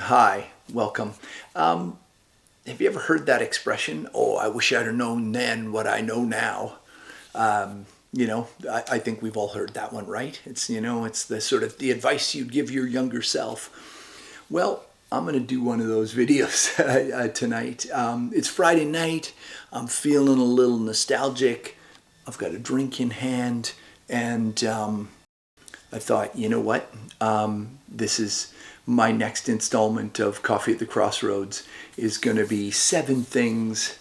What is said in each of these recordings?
Hi, welcome. Have you ever heard that expression? Oh, I wish I'd have known then what I know now. I think we've all heard that one, right? It's the sort of the advice you'd give your younger self. Well, I'm going to do one of those videos tonight. It's Friday night. I'm feeling a little nostalgic. I've got a drink in hand, and I thought, you know what? This is my next installment of Coffee at the Crossroads is going to be 7 things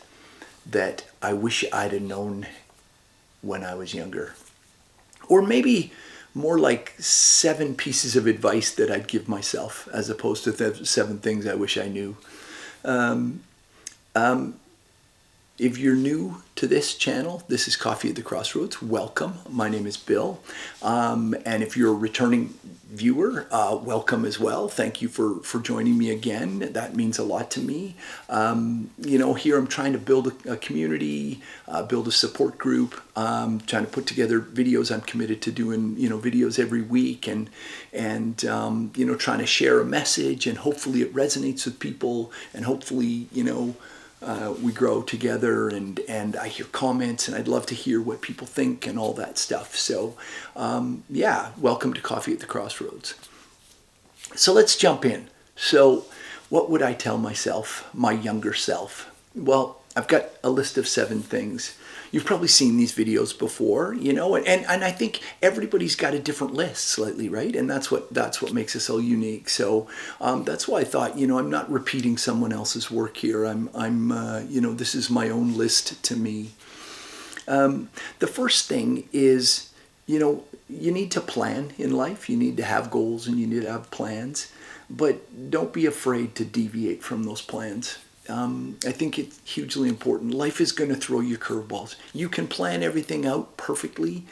that I wish I'd have known when I was younger. Or maybe more like 7 pieces of advice that I'd give myself as opposed to 7 things I wish I knew. Um, um, if you're new to this channel, this is Coffee at the Crossroads. Welcome. My name is Bill. And if you're a returning viewer, welcome as well. Thank you for joining me again. That means a lot to me. Here I'm trying to build a community, build a support group, trying to put together videos. I'm committed to doing, videos every week and trying to share a message, and hopefully it resonates with people, and hopefully, we grow together, and I hear comments, and I'd love to hear what people think and all that stuff. So, welcome to Coffee at the Crossroads. So let's jump in. So, what would I tell myself, my younger self? Well, I've got a list of 7 things. You've probably seen these videos before, and I think everybody's got a different list slightly, right? And that's what makes us all unique. So that's why I thought, I'm not repeating someone else's work here. This is my own list to me. The first thing is, you need to plan in life. You need to have goals and you need to have plans, but don't be afraid to deviate from those plans. I think it's hugely important. Life is going to throw you curveballs. You can plan everything out perfectly,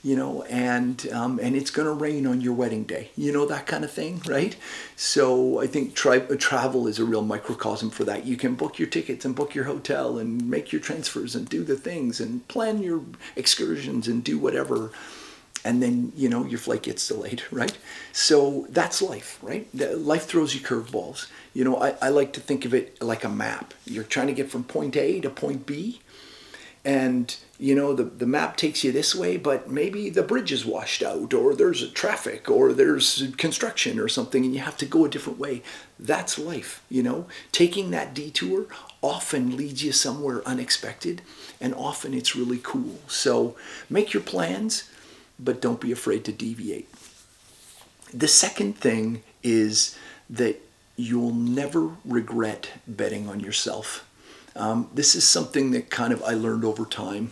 and it's going to rain on your wedding day, that kind of thing, right? So I think travel is a real microcosm for that. You can book your tickets and book your hotel and make your transfers and do the things and plan your excursions and do whatever. And then, your flight gets delayed, right? So that's life, right? Life throws you curveballs. I like to think of it like a map. You're trying to get from point A to point B, and, the map takes you this way, but maybe the bridge is washed out, or there's traffic, or there's construction or something, and you have to go a different way. That's life, Taking that detour often leads you somewhere unexpected, and often it's really cool. So make your plans, but don't be afraid to deviate. The second thing is that you'll never regret betting on yourself. This is something that kind of I learned over time.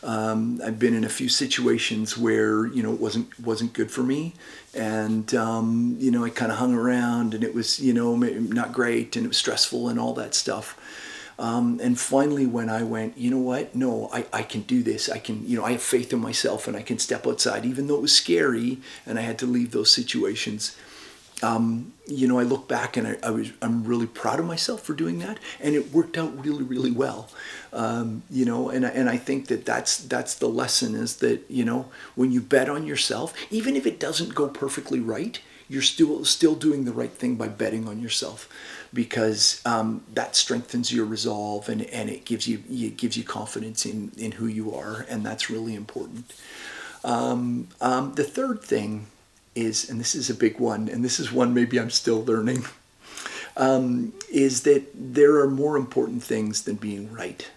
I've been in a few situations where it wasn't good for me, and I kind of hung around, and it was not great, and it was stressful and all that stuff. And finally, when I went, you know what? No, I can do this. I can, I have faith in myself, and I can step outside, even though it was scary, and I had to leave those situations. I look back, and I'm really proud of myself for doing that, and it worked out really, really well. And I think that's the lesson, is that when you bet on yourself, even if it doesn't go perfectly right, you're still doing the right thing by betting on yourself, because that strengthens your resolve, and it gives you confidence in who you are, and that's really important. The third thing is, and this is a big one, and this is one maybe I'm still learning, is that there are more important things than being right.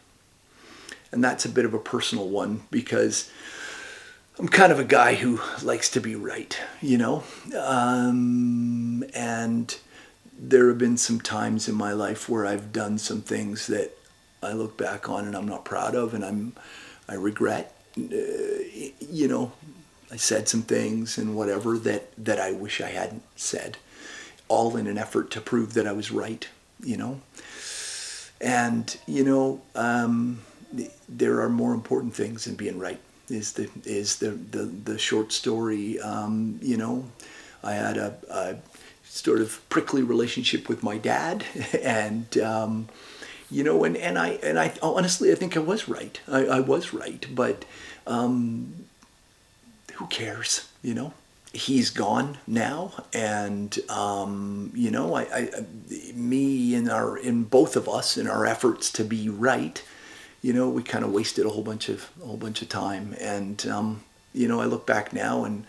And that's a bit of a personal one, because I'm kind of a guy who likes to be right, and there have been some times in my life where I've done some things that I look back on and I'm not proud of, and I regret. I said some things and whatever that I wish I hadn't said, all in an effort to prove that I was right, And there are more important things than being right. Is the short story. I had a sort of prickly relationship with my dad, and and I honestly, I think I was right. I was right, but who cares? he's gone now, and you know, me in both of us in our efforts to be right, you know, we kind of wasted a whole bunch of time, and you know, I look back now and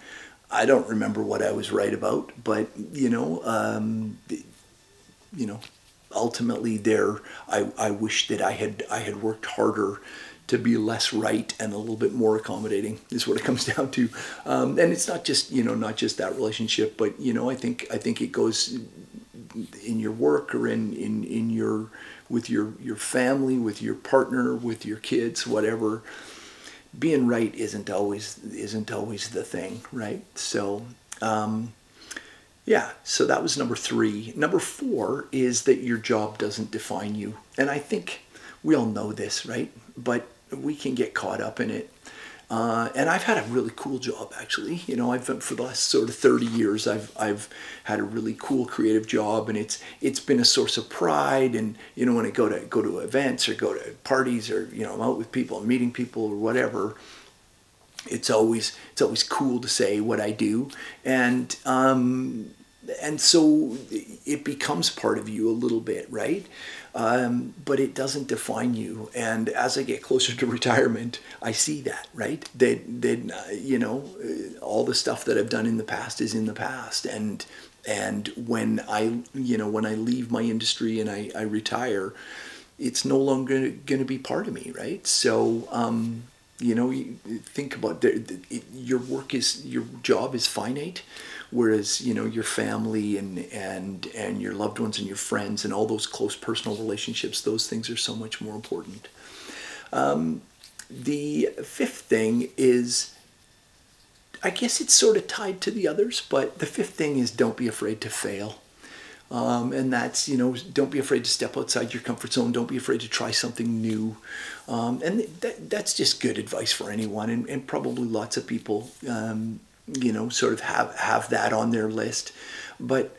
I don't remember what I was right about, but you know, ultimately there, I wish that I had worked harder to be less right and a little bit more accommodating is what it comes down to. And it's not just, you know, not just that relationship, but, you know, I think it goes in your work or in your, with your family, with your partner, with your kids, whatever. Being right isn't always the thing, right? So yeah, so that was number 3. Number 4 is that your job doesn't define you. And I think we all know this, right? But we can get caught up in it. And I've had a really cool job, actually. You know, I've for the last sort of 30 years, I've had a really cool creative job, and it's been a source of pride. And you know, when I go to events or go to parties, or you know, I'm out with people, I'm meeting people or whatever, it's always cool to say what I do, and so it becomes part of you a little bit, right? But it doesn't define you. And as I get closer to retirement, I see that, right? That you know, all the stuff that I've done in the past is in the past, and when I leave my industry and I retire, it's no longer going to be part of me, right? So you know, you think about your job is finite, whereas you know, your family and your loved ones and your friends and all those close personal relationships, those things are so much more important. The 5th thing is, I guess it's sort of tied to the others, but the 5th thing is, don't be afraid to fail. And that's, you know, don't be afraid to step outside your comfort zone. Don't be afraid to try something new. And that's just good advice for anyone. And probably lots of people, you know, sort of have that on their list. But,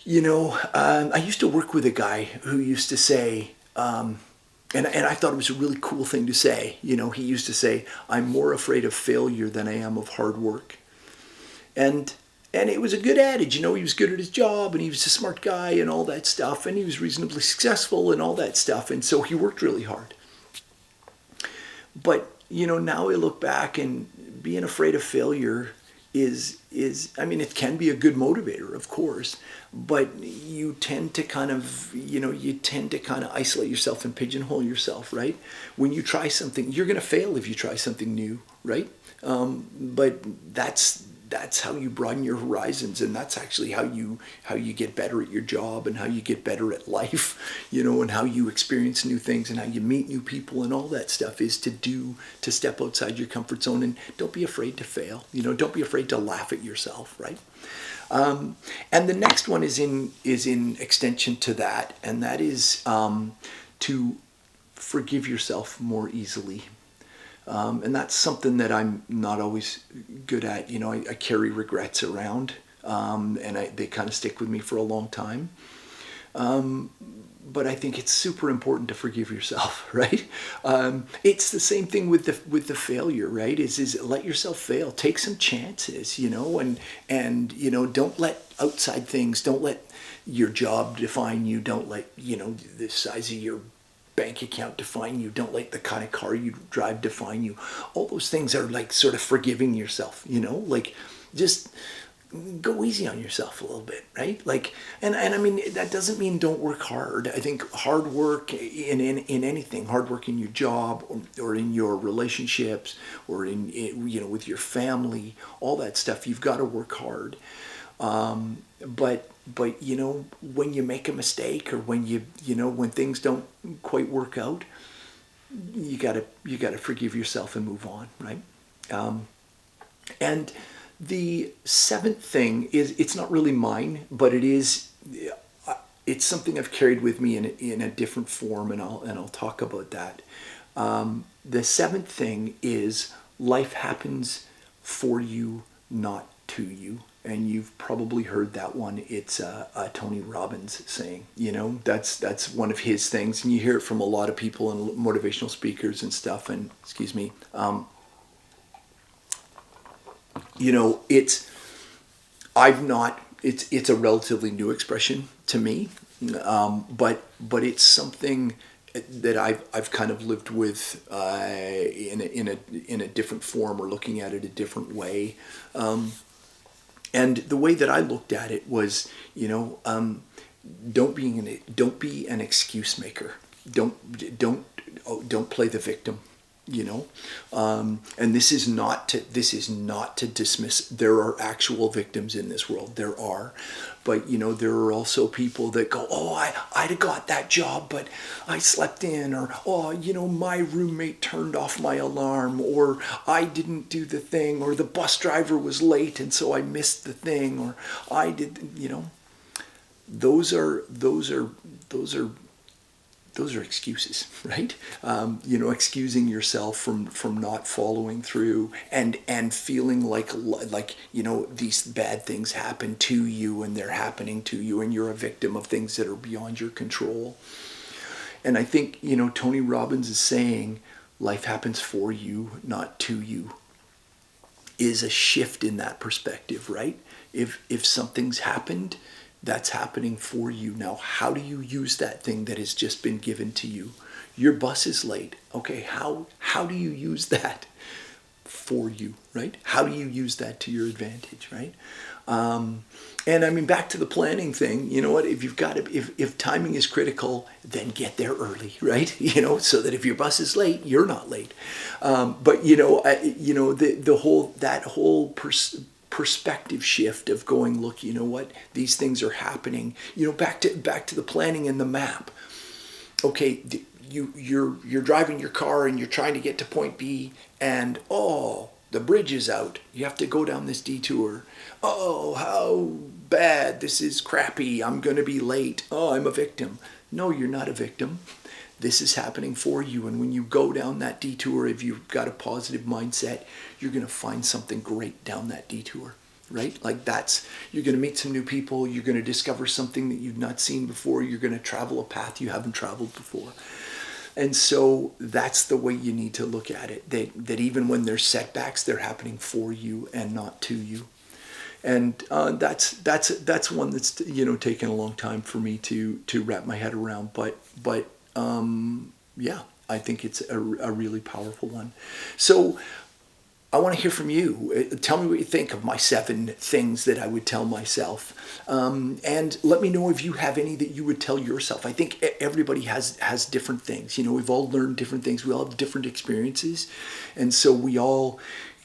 you know, I used to work with a guy who used to say, and I thought it was a really cool thing to say. You know, he used to say, I'm more afraid of failure than I am of hard work. And it was a good adage, you know, he was good at his job and he was a smart guy and all that stuff, and he was reasonably successful and all that stuff, and so he worked really hard. But, you know, now I look back, and being afraid of failure is I mean, it can be a good motivator, of course, but you tend to kind of isolate yourself and pigeonhole yourself, right? When you try something, you're going to fail if you try something new, right? But that's how you broaden your horizons, and that's actually how you get better at your job, and how you get better at life, you know, and how you experience new things and how you meet new people and all that stuff, is to step outside your comfort zone, and don't be afraid to fail. You know, don't be afraid to laugh at yourself, right? And the next one is in extension to that, and that is to forgive yourself more easily. And that's something that I'm not always good at. You know, I carry regrets around, and they kind of stick with me for a long time. But I think it's super important to forgive yourself, right? It's the same thing with the failure, right? Is let yourself fail, take some chances, you know, and you know, don't let outside things, don't let your job define you, don't let, you know, the size of your bank account define you, don't let the kind of car you drive define you. All those things are like sort of forgiving yourself, you know, like just go easy on yourself a little bit, right? Like, and I mean, that doesn't mean don't work hard. I think hard work in anything, hard work in your job, or in your relationships, or in, you know, with your family, all that stuff, you've got to work hard. But you know, when you make a mistake, or when when things don't quite work out, you gotta forgive yourself and move on, right? And the 7th thing is, it's not really mine, but it's something I've carried with me in a different form, and I'll talk about that. The 7th thing is, life happens for you, not to you. And you've probably heard that one. It's a Tony Robbins saying. You know, that's one of his things, and you hear it from a lot of people and motivational speakers and stuff. And excuse me, you know, it's I've not. It's a relatively new expression to me, but it's something that I've kind of lived with in a different form, or looking at it a different way. And the way that I looked at it was, don't be an excuse maker. Don't play the victim. And this is not to dismiss. There are actual victims in this world. There are, but there are also people that go, oh, I'd have got that job, but I slept in, or oh, my roommate turned off my alarm, or I didn't do the thing, or the bus driver was late and so I missed the thing, or I did. Those are excuses, right? Excusing yourself from not following through, and feeling like these bad things happen to you, and they're happening to you, and you're a victim of things that are beyond your control. And I think Tony Robbins is saying life happens for you, not to you, is a shift in that perspective, right? If something's happened, that's happening for you. Now, how do you use that thing that has just been given to you? Your bus is late. Okay, how do you use that for you, right? How do you use that to your advantage, right? And I mean, back to the planning thing. You know what? If timing is critical, then get there early, right? So that if your bus is late, you're not late. But the whole perspective shift of going, look, you know what, these things are happening. Back to the planning and the map. Okay, you're driving your car and you're trying to get to point B, and oh, the bridge is out. You have to go down this detour. Oh, how bad. This is crappy. I'm going to be late. Oh, I'm a victim. No, you're not a victim. This is happening for you. And when you go down that detour, if you've got a positive mindset, you're going to find something great down that detour, right? Like you're going to meet some new people. You're going to discover something that you've not seen before. You're going to travel a path you haven't traveled before. And so that's the way you need to look at it, that even when there's setbacks, they're happening for you and not to you. And that's one that's taken a long time for me to wrap my head around. But yeah, I think it's a really powerful one. So I want to hear from you. Tell me what you think of my 7 things that I would tell myself. And let me know if you have any that you would tell yourself. I think everybody has different things. We've all learned different things. We all have different experiences. And so we all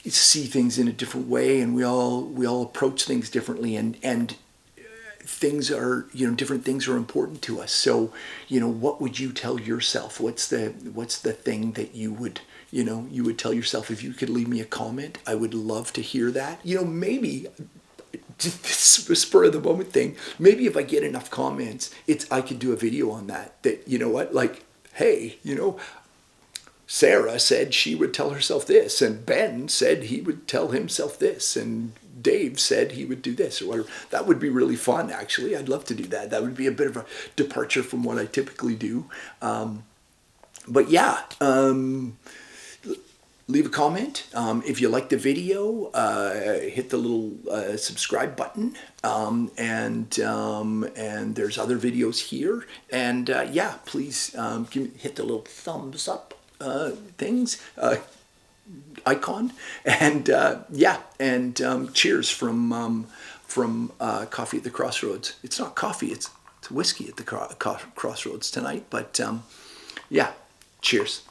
see things in a different way, and we all approach things differently. And things are, different things are important to us. So, what would you tell yourself? What's the thing that you would tell yourself? If you could leave me a comment, I would love to hear that. Maybe just a spur of the moment thing. Maybe if I get enough comments, I could do a video on that. That, like, hey, Sarah said she would tell herself this, and Ben said he would tell himself this, and Dave said he would do this, or whatever. That would be really fun, actually. I'd love to do that. That would be a bit of a departure from what I typically do. But yeah, leave a comment. If you like the video, hit the little subscribe button. And there's other videos here. And yeah, please hit the little thumbs up things. Icon, and yeah, and cheers from Coffee at the Crossroads. It's not coffee, it's whiskey at the crossroads tonight, but yeah, cheers.